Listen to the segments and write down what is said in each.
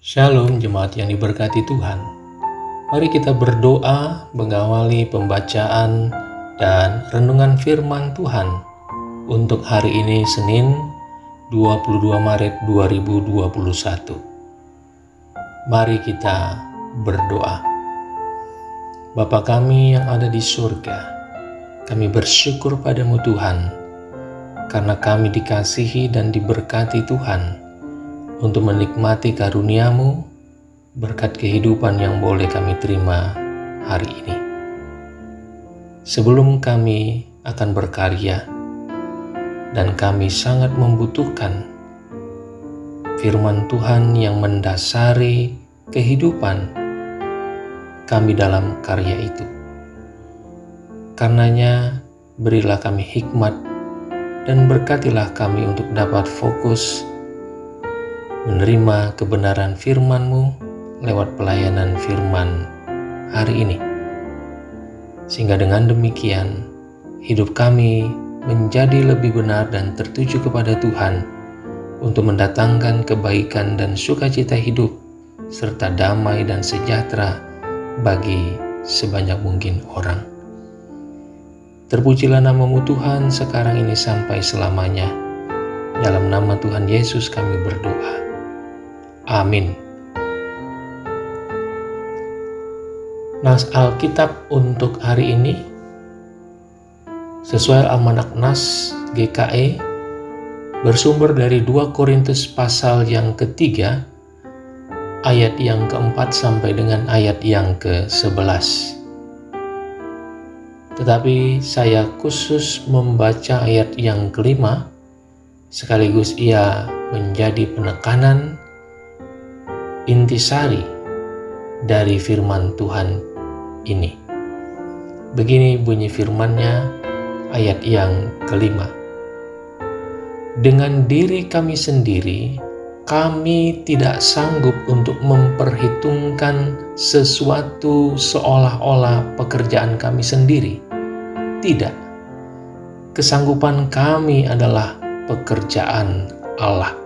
Shalom jemaat yang diberkati Tuhan. Mari kita berdoa mengawali pembacaan dan renungan firman Tuhan untuk hari ini Senin 22 Maret 2021. Mari kita berdoa. Bapa kami yang ada di surga, kami bersyukur padamu Tuhan, karena kami dikasihi dan diberkati Tuhan untuk menikmati karunia-Mu, berkat kehidupan yang boleh kami terima hari ini. Sebelum kami akan berkarya, dan kami sangat membutuhkan firman Tuhan yang mendasari kehidupan kami dalam karya itu. Karenanya, berilah kami hikmat dan berkatilah kami untuk dapat fokus menerima kebenaran firman-Mu lewat pelayanan firman hari ini. Sehingga dengan demikian, hidup kami menjadi lebih benar dan tertuju kepada Tuhan untuk mendatangkan kebaikan dan sukacita hidup, serta damai dan sejahtera bagi sebanyak mungkin orang. Terpujilah nama-Mu Tuhan sekarang ini sampai selamanya. Dalam nama Tuhan Yesus kami berdoa. Amin. Nas Alkitab untuk hari ini sesuai Almanak Nas GKE bersumber dari 2 Korintus pasal yang ketiga ayat yang keempat sampai dengan ayat yang ke-11. Tetapi saya khusus membaca ayat yang kelima, sekaligus ia menjadi penekanan intisari dari firman Tuhan ini. Begini bunyi firman-Nya ayat yang kelima. Dengan diri kami sendiri, kami tidak sanggup untuk memperhitungkan sesuatu seolah-olah pekerjaan kami sendiri. Tidak. Kesanggupan kami adalah pekerjaan Allah.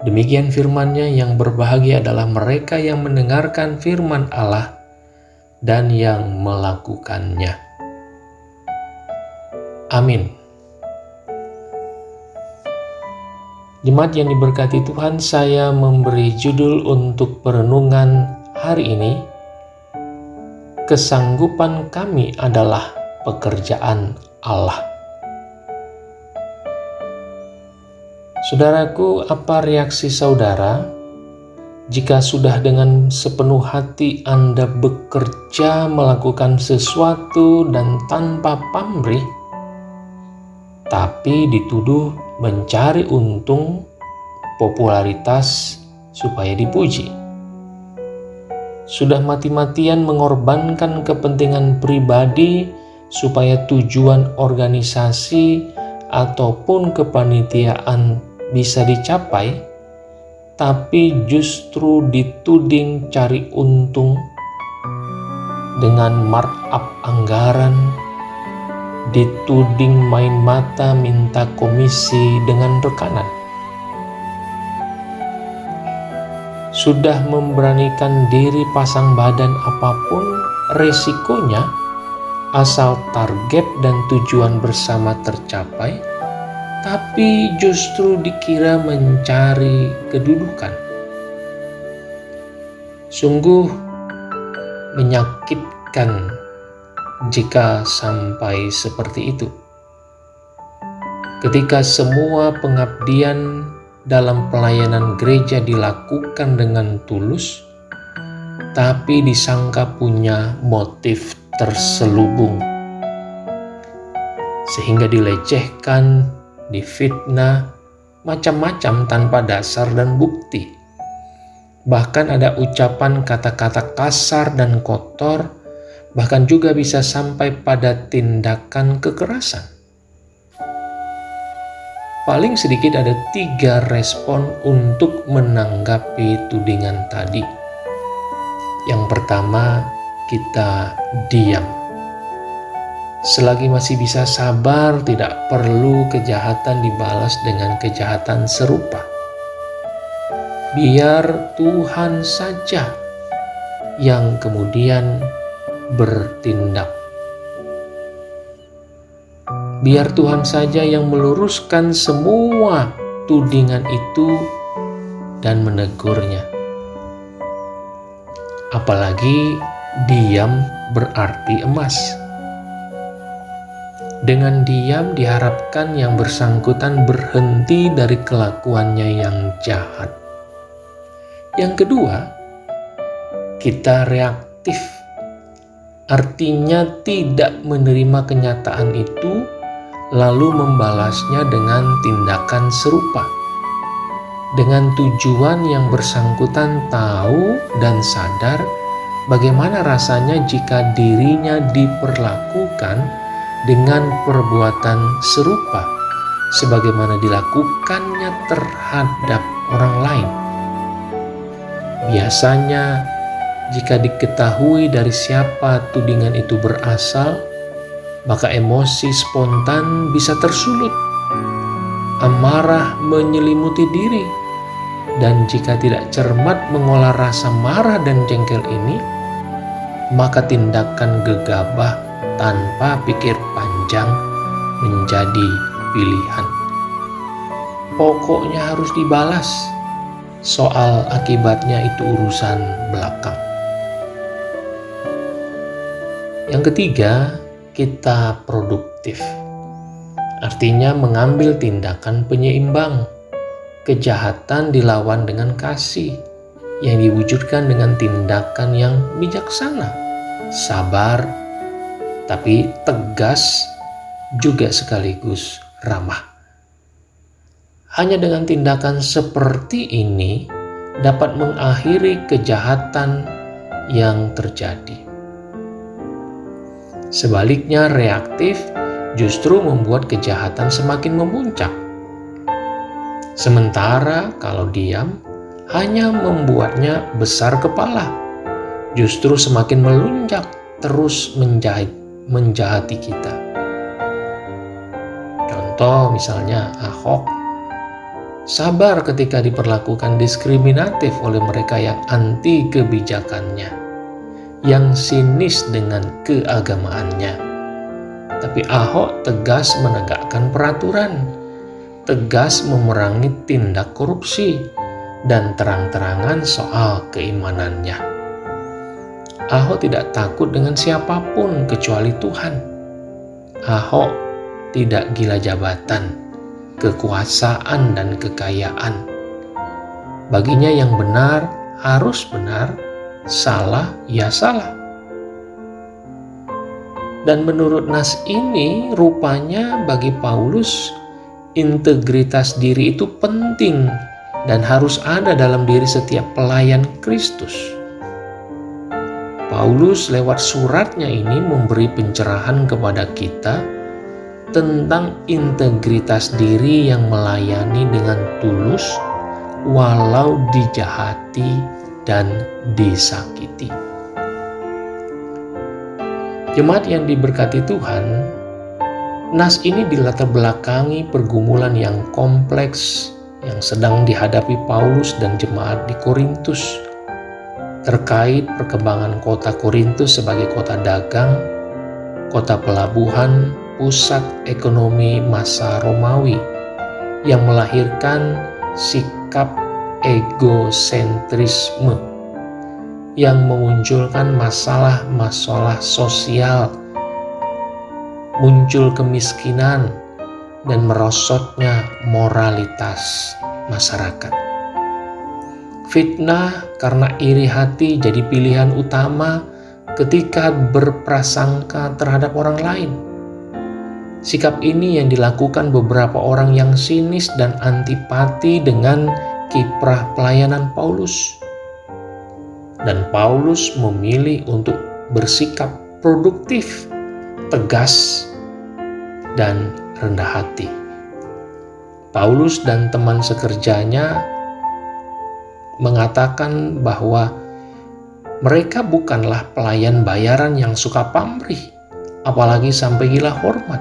Demikian firman-Nya, yang berbahagia adalah mereka yang mendengarkan firman Allah dan yang melakukannya. Amin. Jemaat yang diberkati Tuhan, saya memberi judul untuk perenungan hari ini, kesanggupan kami adalah pekerjaan Allah. Saudaraku, apa reaksi saudara jika sudah dengan sepenuh hati Anda bekerja melakukan sesuatu dan tanpa pamrih, tapi dituduh mencari untung, popularitas supaya dipuji? Sudah mati-matian mengorbankan kepentingan pribadi supaya tujuan organisasi ataupun kepanitiaan bisa dicapai, tapi justru dituding cari untung dengan markup anggaran, dituding main mata minta komisi dengan rekanan. Sudah memberanikan diri pasang badan apapun resikonya, asal target dan tujuan bersama tercapai, tapi justru dikira mencari kedudukan. Sungguh menyakitkan jika sampai seperti itu. Ketika semua pengabdian dalam pelayanan gereja dilakukan dengan tulus, tapi disangka punya motif terselubung, sehingga dilecehkan, difitnah, macam-macam tanpa dasar dan bukti. Bahkan ada ucapan kata-kata kasar dan kotor, bahkan juga bisa sampai pada tindakan kekerasan. Paling sedikit ada 3 respon untuk menanggapi tudingan tadi. Yang pertama, kita diam. Selagi masih bisa sabar, tidak perlu kejahatan dibalas dengan kejahatan serupa. biar Tuhan saja yang kemudian bertindak. Biar Tuhan saja yang meluruskan semua tudingan itu dan menegurnya. Apalagi diam berarti emas. Dengan diam diharapkan yang bersangkutan berhenti dari kelakuannya yang jahat. Yang kedua, kita reaktif. Artinya tidak menerima kenyataan itu lalu membalasnya dengan tindakan serupa. Dengan tujuan yang bersangkutan tahu dan sadar bagaimana rasanya jika dirinya diperlakukan dengan perbuatan serupa sebagaimana dilakukannya terhadap orang lain. Biasanya jika diketahui dari siapa tudingan itu berasal, maka emosi spontan bisa tersulut. Amarah menyelimuti diri, dan jika tidak cermat mengolah rasa marah dan jengkel ini, maka tindakan gegabah tanpa pikir panjang menjadi pilihan. Pokoknya harus dibalas. Soal akibatnya itu urusan belakang. Yang ketiga, kita produktif. Artinya mengambil tindakan penyeimbang. Kejahatan dilawan dengan kasih yang diwujudkan dengan tindakan yang bijaksana, sabar, tapi tegas juga sekaligus ramah. Hanya dengan tindakan seperti ini dapat mengakhiri kejahatan yang terjadi. Sebaliknya, reaktif justru membuat kejahatan semakin memuncak. Sementara kalau diam, hanya membuatnya besar kepala, justru semakin melunjak terus menjahati kita. Contoh misalnya Ahok, sabar ketika diperlakukan diskriminatif oleh mereka yang anti kebijakannya, yang sinis dengan keagamaannya. Tapi Ahok tegas menegakkan peraturan, tegas memerangi tindak korupsi, dan terang-terangan soal keimanannya. Ahok tidak takut dengan siapapun kecuali Tuhan. Ahok tidak gila jabatan, kekuasaan, dan kekayaan. Baginya yang benar harus benar, salah ya salah. Dan menurut nas ini rupanya bagi Paulus integritas diri itu penting dan harus ada dalam diri setiap pelayan Kristus. Paulus lewat suratnya ini memberi pencerahan kepada kita tentang integritas diri yang melayani dengan tulus walau dijahati dan disakiti. Jemaat yang diberkati Tuhan, nas ini dilatar belakangi pergumulan yang kompleks yang sedang dihadapi Paulus dan jemaat di Korintus terkait perkembangan kota Korintus sebagai kota dagang, kota pelabuhan, pusat ekonomi masa Romawi yang melahirkan sikap egosentrisme yang memunculkan masalah-masalah sosial, muncul kemiskinan, dan merosotnya moralitas masyarakat. Fitnah karena iri hati jadi pilihan utama ketika berprasangka terhadap orang lain. Sikap ini yang dilakukan beberapa orang yang sinis dan antipati dengan kiprah pelayanan Paulus. Dan Paulus memilih untuk bersikap produktif, tegas, dan rendah hati. Paulus dan teman sekerjanya mengatakan bahwa mereka bukanlah pelayan bayaran yang suka pamrih, apalagi sampai gila hormat.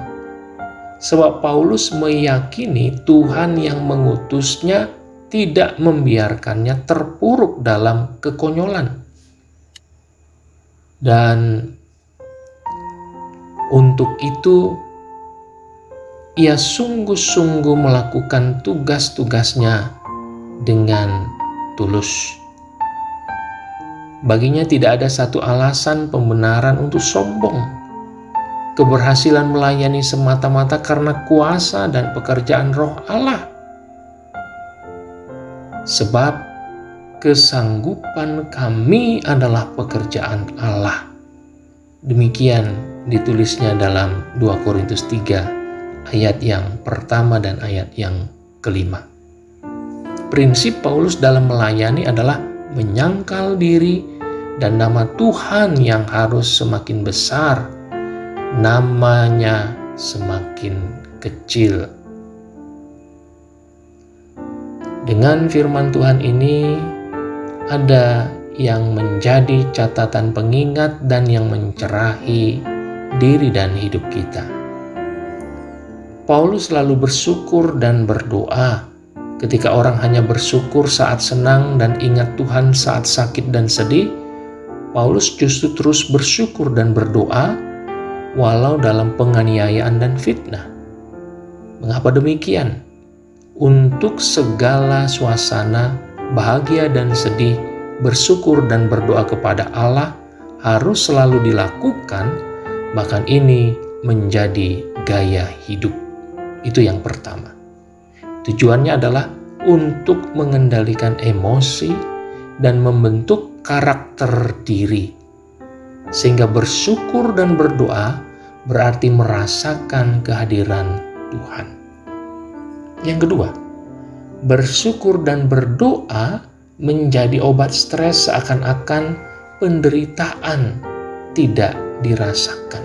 Sebab Paulus meyakini Tuhan yang mengutusnya tidak membiarkannya terpuruk dalam kekonyolan. Dan untuk itu, ia sungguh-sungguh melakukan tugas-tugasnya dengan tulus. Baginya tidak ada satu alasan pembenaran untuk sombong. Keberhasilan melayani semata-mata karena kuasa dan pekerjaan Roh Allah. Sebab kesanggupan kami adalah pekerjaan Allah. Demikian ditulisnya dalam 2 Korintus 3 ayat yang pertama dan ayat yang kelima. Prinsip Paulus dalam melayani adalah menyangkal diri dan nama Tuhan yang harus semakin besar, namanya semakin kecil. Dengan firman Tuhan ini ada yang menjadi catatan pengingat dan yang mencerahi diri dan hidup kita. Paulus selalu bersyukur dan berdoa. Ketika orang hanya bersyukur saat senang dan ingat Tuhan saat sakit dan sedih, Paulus justru terus bersyukur dan berdoa walau dalam penganiayaan dan fitnah. Mengapa demikian? Untuk segala suasana, bahagia dan sedih, bersyukur dan berdoa kepada Allah harus selalu dilakukan, bahkan ini menjadi gaya hidup. Itu yang pertama. Tujuannya adalah untuk mengendalikan emosi dan membentuk karakter diri. Sehingga bersyukur dan berdoa berarti merasakan kehadiran Tuhan. Yang kedua, bersyukur dan berdoa menjadi obat stres seakan-akan penderitaan tidak dirasakan.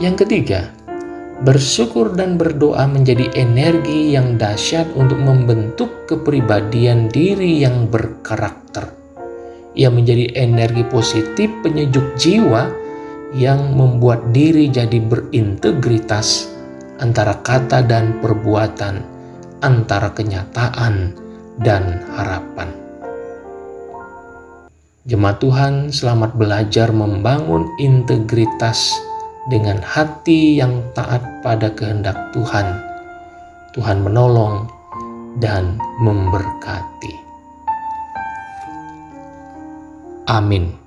Yang ketiga, bersyukur dan berdoa menjadi energi yang dahsyat untuk membentuk kepribadian diri yang berkarakter. Ia menjadi energi positif penyejuk jiwa yang membuat diri jadi berintegritas antara kata dan perbuatan, antara kenyataan dan harapan. Jemaat Tuhan, selamat belajar membangun integritas dengan hati yang taat pada kehendak Tuhan. Tuhan menolong dan memberkati. Amin.